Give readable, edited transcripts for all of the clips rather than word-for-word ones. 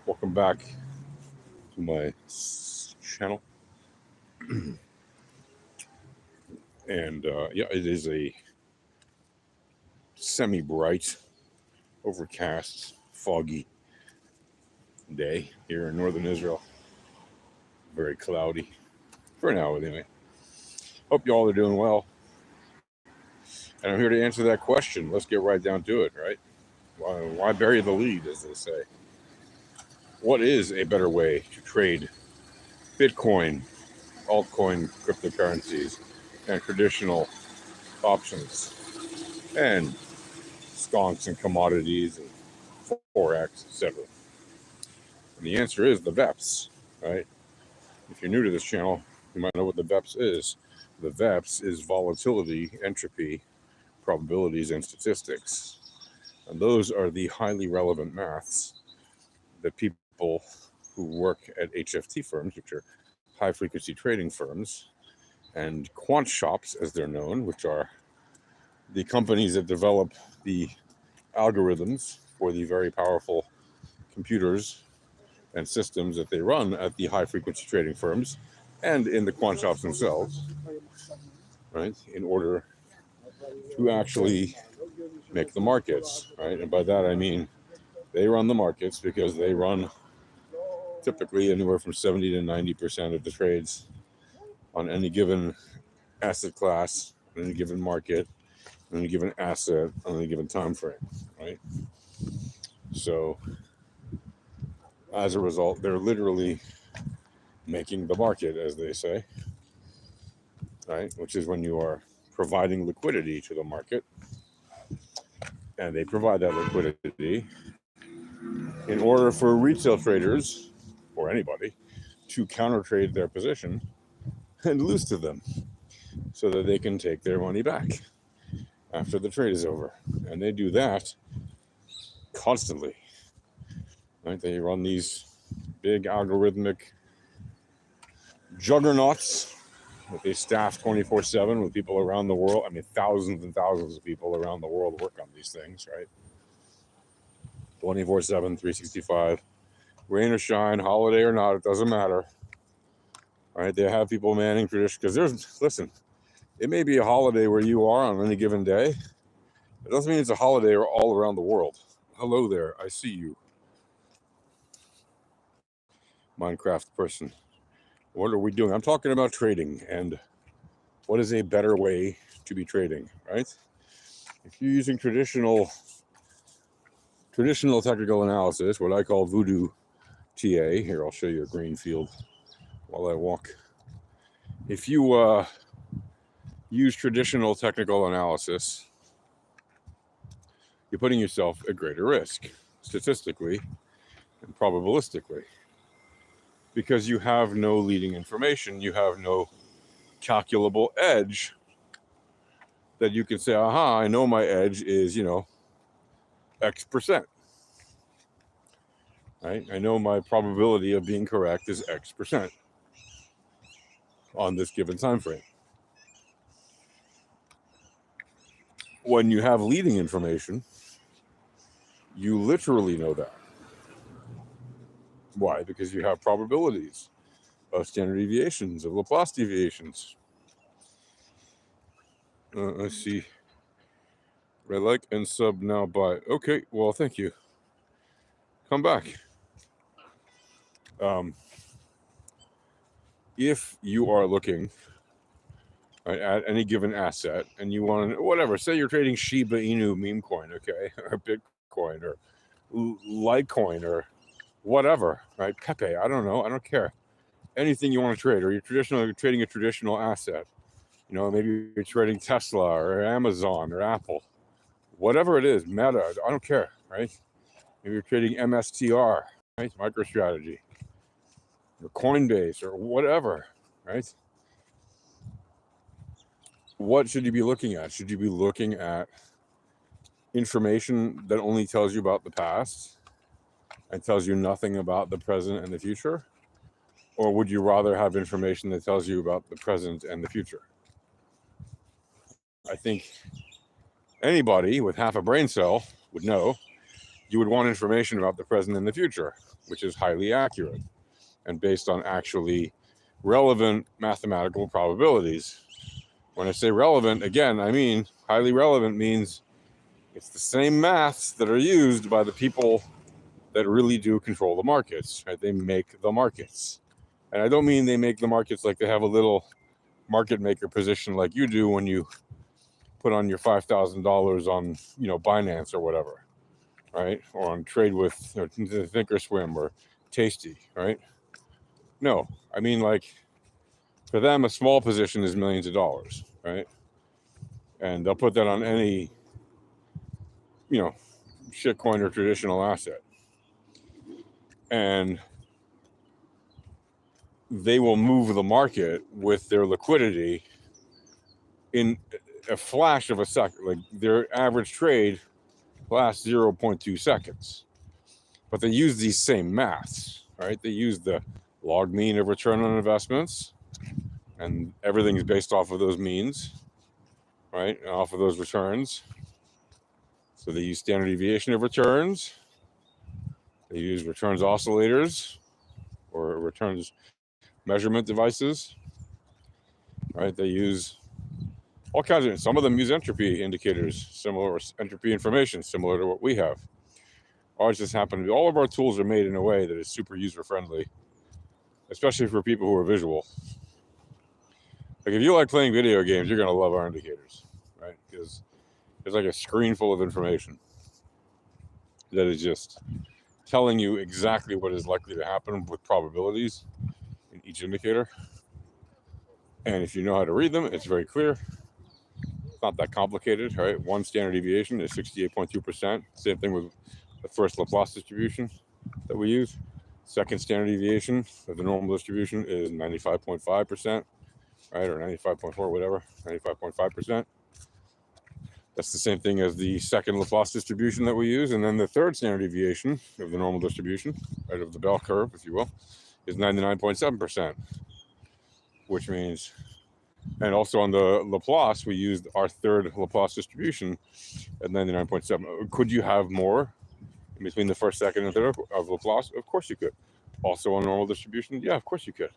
Welcome back to my channel. And yeah, it is a semi-bright, overcast, foggy day here in northern Israel. Very cloudy for now, anyway. Hope you all are doing well. And I'm here to answer that question. Let's get right down to it, right? Why bury the lead, as they say? What is a better way to trade Bitcoin, altcoin cryptocurrencies, and traditional options, and stonks and commodities and forex, etc.? And the answer is the VEPS, right? If you're new to this channel, you might know what the VEPS is. The VEPS is volatility, entropy, probabilities, and statistics. And those are the highly relevant maths that people who work at HFT firms, which are high frequency trading firms, and quant shops, as they're known, which are the companies that develop the algorithms for the very powerful computers and systems that they run at the high frequency trading firms and in the quant shops themselves, right, in order to actually make the markets, right? And by that I mean they run the markets because they run typically anywhere from 70 to 90% of the trades on any given asset class, on any given market, on any given asset, on any given time frame, right? So as a result, they're literally making the market, as they say, right? Which is when you are providing liquidity to the market, and they provide that liquidity in order for retail traders or anybody to counter trade their position and lose to them so that they can take their money back after the trade is over. And they do that constantly, right? They run these big algorithmic juggernauts that they staff 24/7 with people around the world. I mean, thousands and thousands of people around the world work on these things, right? 24/7, 365, rain or shine, holiday or not, it doesn't matter. All right, they have people manning tradition because listen, it may be a holiday where you are on any given day. It doesn't mean it's a holiday all around the world. Hello there, I see you, Minecraft person. What are we doing? I'm talking about trading and what is a better way to be trading, right? If you're using traditional technical analysis, what I call voodoo TA, here I'll show you a green field while I walk. If you use traditional technical analysis, you're putting yourself at greater risk, statistically and probabilistically, because you have no leading information, you have no calculable edge that you can say, aha, I know my edge is, X percent, right? I know my probability of being correct is X percent on this given time frame. When you have leading information, you literally know that. Why? Because you have probabilities of standard deviations, of Laplace deviations. Let's see. Red like and sub now by. Okay, well, thank you. Come back. If you are looking at any given asset and you want to, whatever, say you're trading Shiba Inu meme coin, okay, or Bitcoin or Litecoin or whatever, right? Pepe, I don't know, I don't care. Anything you want to trade, or you're trading a traditional asset. Maybe you're trading Tesla or Amazon or Apple, whatever it is, Meta, I don't care, right? Maybe you're trading MSTR, right? MicroStrategy, or Coinbase or whatever, right? What should you be looking at? Should you be looking at information that only tells you about the past and tells you nothing about the present and the future? Or would you rather have information that tells you about the present and the future? I think anybody with half a brain cell would know you would want information about the present and the future, which is highly accurate and based on actually relevant mathematical probabilities. When I say relevant, again, I mean highly relevant means it's the same maths that are used by the people that really do control the markets, right? They make the markets. And I don't mean they make the markets like they have a little market maker position like you do when you put on your $5,000 on, Binance or whatever, right? Or on Trade with Thinkorswim or Tasty, right? No, I mean, like, for them, a small position is millions of dollars, right? And they'll put that on any, shitcoin or traditional asset. And they will move the market with their liquidity in a flash of a second. Like, their average trade lasts 0.2 seconds. But they use these same maths, right? They use the log mean of return on investments, and everything is based off of those means, right? And off of those returns. So they use standard deviation of returns. They use returns oscillators or returns measurement devices, right? They use all kinds of, some of them use entropy indicators, similar, or entropy information, similar to what we have. Ours just happen to be, all of our tools are made in a way that is super user-friendly, especially for people who are visual. Like, if you like playing video games, you're going to love our indicators, right? Because there's like a screen full of information that is just telling you exactly what is likely to happen with probabilities in each indicator. And if you know how to read them, it's very clear. It's not that complicated, right? One standard deviation is 68.2%. Same thing with the first Laplace distribution that we use. Second standard deviation of the normal distribution is 95.5%, right? Or 95.4, whatever, 95.5%. That's the same thing as the second Laplace distribution that we use. And then the third standard deviation of the normal distribution, right, of the bell curve, if you will, is 99.7%, which means, and also on the Laplace, we used our third Laplace distribution at 99.7. Could you have more in between the first, second, and third of Laplace? Of course you could. Also on normal distribution? Yeah, of course you could.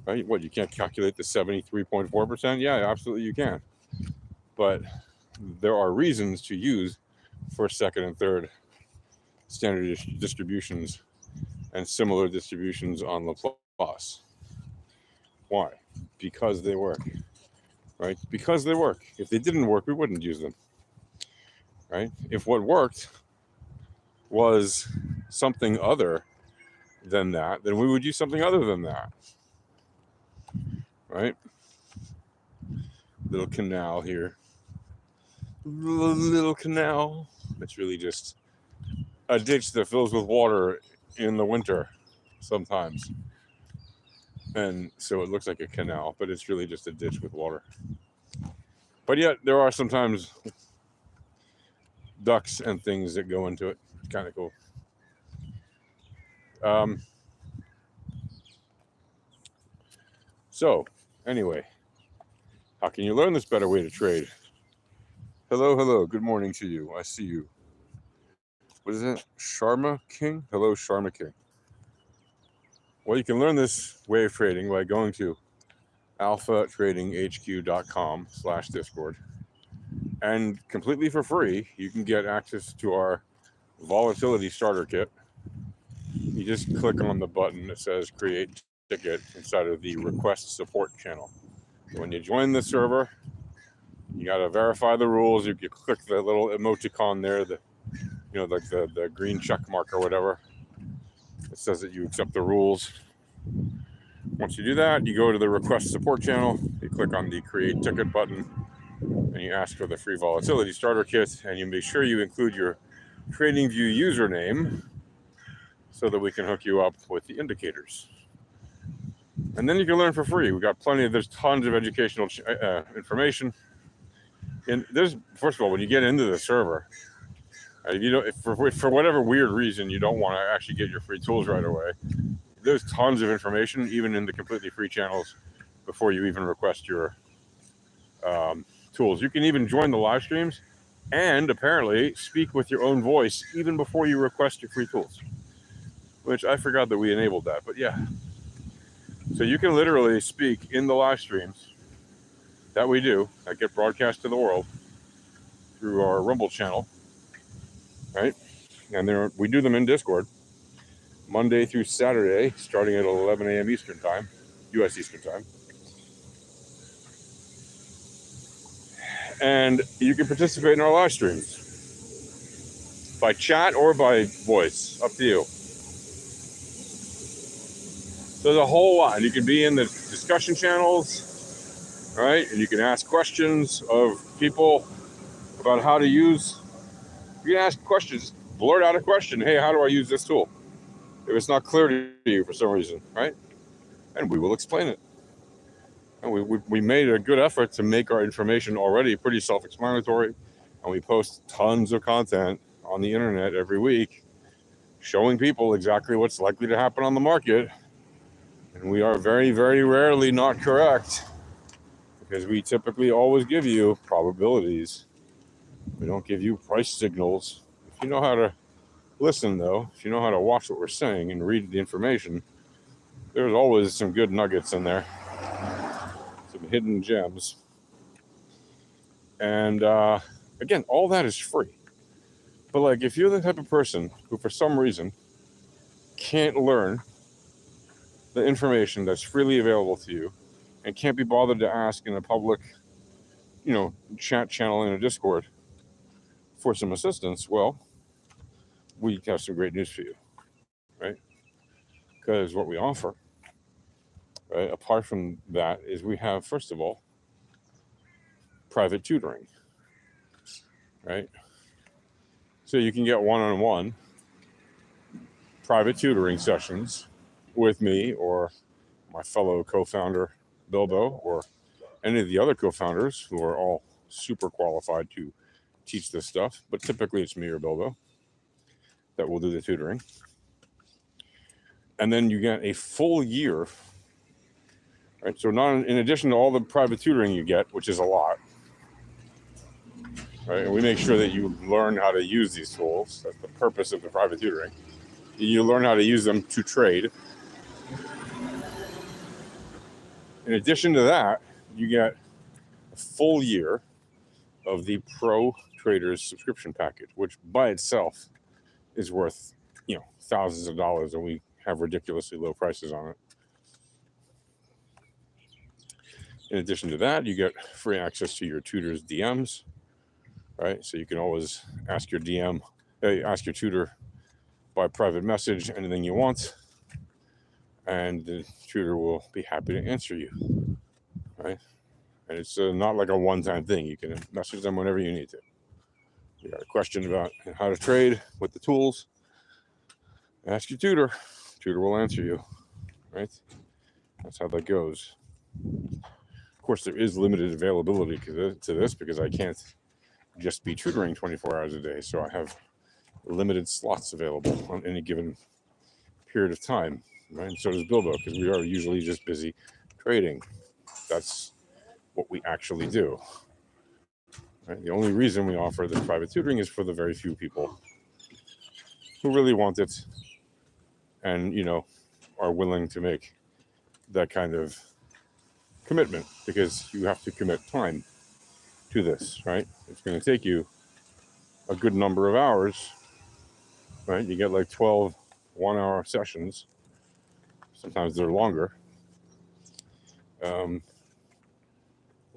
Right? What, you can't calculate the 73.4%? Yeah, absolutely you can. But there are reasons to use first, second, and third standard distributions and similar distributions on Laplace. Why? Because they work, right? Because they work. If they didn't work, we wouldn't use them, right? If what worked was something other than that, then we would use something other than that, right? Little canal here. Little canal. It's really just a ditch that fills with water in the winter sometimes. And so it looks like a canal, but it's really just a ditch with water. But yet there are sometimes ducks and things that go into it. It's kind of cool. So anyway, how can you learn this better way to trade? Hello. Good morning to you. I see you. What is it? Sharma King? Hello, Sharma King. Well, you can learn this way of trading by going to alphatradinghq.com/discord. And completely for free, you can get access to our volatility starter kit. You just click on the button that says create ticket inside of the request support channel. When you join the server, you got to verify the rules. You click the little emoticon there, like the green check mark or whatever. It says that you accept the rules. Once you do that, you go to the request support channel, you click on the create ticket button, and you ask for the free volatility starter kit, and you make sure you include your TradingView username so that we can hook you up with the indicators. And then you can learn for free. There's tons of educational information. And first of all, when you get into the server, if for whatever weird reason you don't want to actually get your free tools right away, there's tons of information, even in the completely free channels, before you even request your tools. You can even join the live streams and apparently speak with your own voice even before you request your free tools, which I forgot that we enabled that, but yeah. So you can literally speak in the live streams that we do, that get broadcast to the world through our Rumble channel, right? And we do them in Discord, Monday through Saturday, starting at 11 a.m. Eastern Time, U.S. Eastern Time. And you can participate in our live streams by chat or by voice, up to you. There's a whole lot. You can be in the discussion channels, right? And you can ask questions of people about how to use. You can ask questions, blurt out a question. Hey, how do I use this tool? If it's not clear to you for some reason, right? And we will explain it. And we made a good effort to make our information already pretty self-explanatory. And we post tons of content on the internet every week showing people exactly what's likely to happen on the market. And we are very, very rarely not correct because we typically always give you probabilities. We don't give you price signals. If you know how to listen, though, if you know how to watch what we're saying and read the information, there's always some good nuggets in there, some hidden gems. And again, all that is free. But like, if you're the type of person who, for some reason, can't learn the information that's freely available to you and can't be bothered to ask in a public, chat channel in a Discord for some assistance, well, we have some great news for you, right? Because what we offer, right, apart from that, is we have, first of all, private tutoring, right? So you can get one-on-one private tutoring sessions with me or my fellow co-founder, Bilbo, or any of the other co-founders who are all super qualified to teach this stuff. But typically it's me or Bilbo that will do the tutoring. And then you get a full year, right? So not in addition to all the private tutoring you get, which is a lot, right? And we make sure that you learn how to use these tools. That's the purpose of the private tutoring. You learn how to use them to trade. In addition to that, you get a full year of the Pro Traders subscription package, which by itself is worth, thousands of dollars, and we have ridiculously low prices on it. In addition to that, you get free access to your tutor's DMs, right? So you can always ask your tutor by private message anything you want, and the tutor will be happy to answer you, right? And it's not like a one-time thing. You can message them whenever you need to. You got a question about how to trade with the tools, ask your tutor. Tutor will answer you, right? That's how that goes. Of course, there is limited availability to this because I can't just be tutoring 24 hours a day. So I have limited slots available on any given period of time, right? And so does Bilbo, because we are usually just busy trading. That's what we actually do, right? The only reason we offer this private tutoring is for the very few people who really want it and, are willing to make that kind of commitment, because you have to commit time to this, right? It's going to take you a good number of hours, right? You get like 12 one-hour sessions. Sometimes they're longer. Where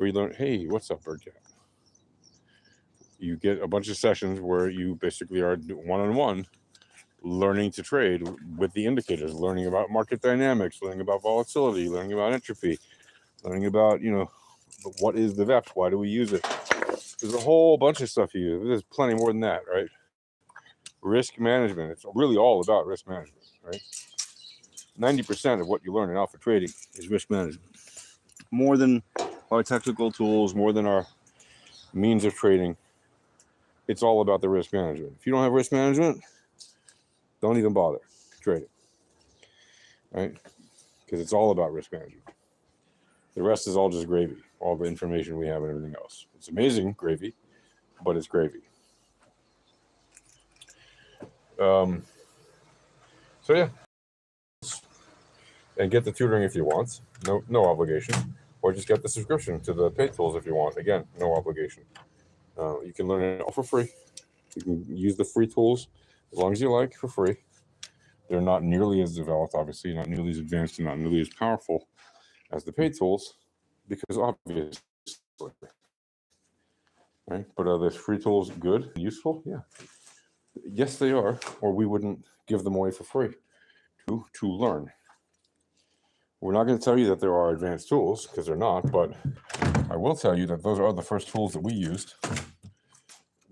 you learn, hey, what's up, Birdcat? You get a bunch of sessions where you basically are one-on-one learning to trade with the indicators, learning about market dynamics, learning about volatility, learning about entropy, learning about, what is the VEPS? Why do we use it? There's a whole bunch of stuff you use. There's plenty more than that, right? Risk management. It's really all about risk management, right? 90% of what you learn in alpha trading is risk management. More than our technical tools, more than our means of trading. It's all about the risk management. If you don't have risk management, don't even bother trading, right? Because it's all about risk management. The rest is all just gravy, all the information we have and everything else. It's amazing gravy, but it's gravy. So yeah, and get the tutoring if you want. No obligation. Or just get the subscription to the paid tools if you want. Again, no obligation. You can learn it all for free. You can use the free tools as long as you like for free. They're not nearly as developed, obviously, not nearly as advanced, and not nearly as powerful as the paid tools, because obviously, right? But are the free tools good and useful? Yeah. Yes, they are, or we wouldn't give them away for free to learn. We're not going to tell you that there are advanced tools, because they're not, but I will tell you that those are the first tools that we used,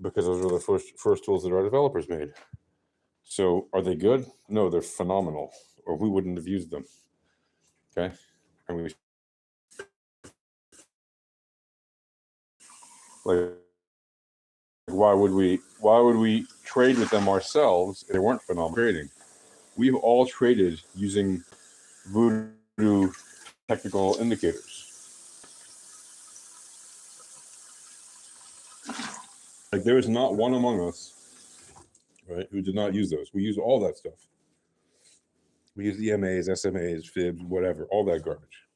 because those were the first tools that our developers made. So are they good? No, they're phenomenal, or we wouldn't have used them. Okay? And we like, why would we trade with them ourselves if they weren't phenomenal trading? We've all traded using Voodoo technical indicators. Like, there is not one among us, right, who did not use those. We use all that stuff. We use EMAs, SMAs, FIBs, whatever, all that garbage.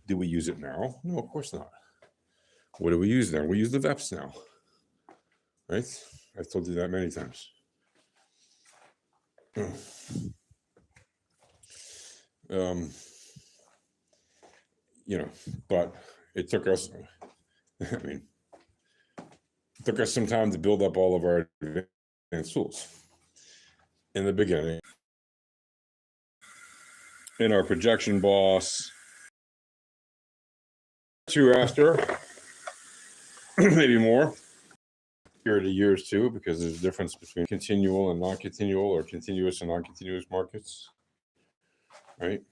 Do we use it now? No, of course not. What do we use then? We use the VEPS now, right? I've told you that many times. But it took us, it took us some time to build up all of our advanced tools. In the beginning, in our projection boss, two after, maybe more, period of years too, because there's a difference between continual and non-continual, or continuous and non-continuous markets, right?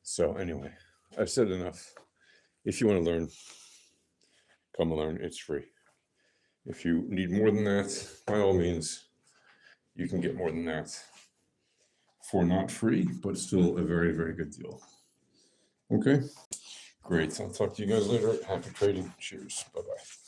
So anyway, I've said enough. If you want to learn, come learn. It's free. If you need more than that, by all means, you can get more than that for not free, but still a very, very good deal. Okay, great. I'll talk to you guys later. Happy trading. Cheers. Bye-bye.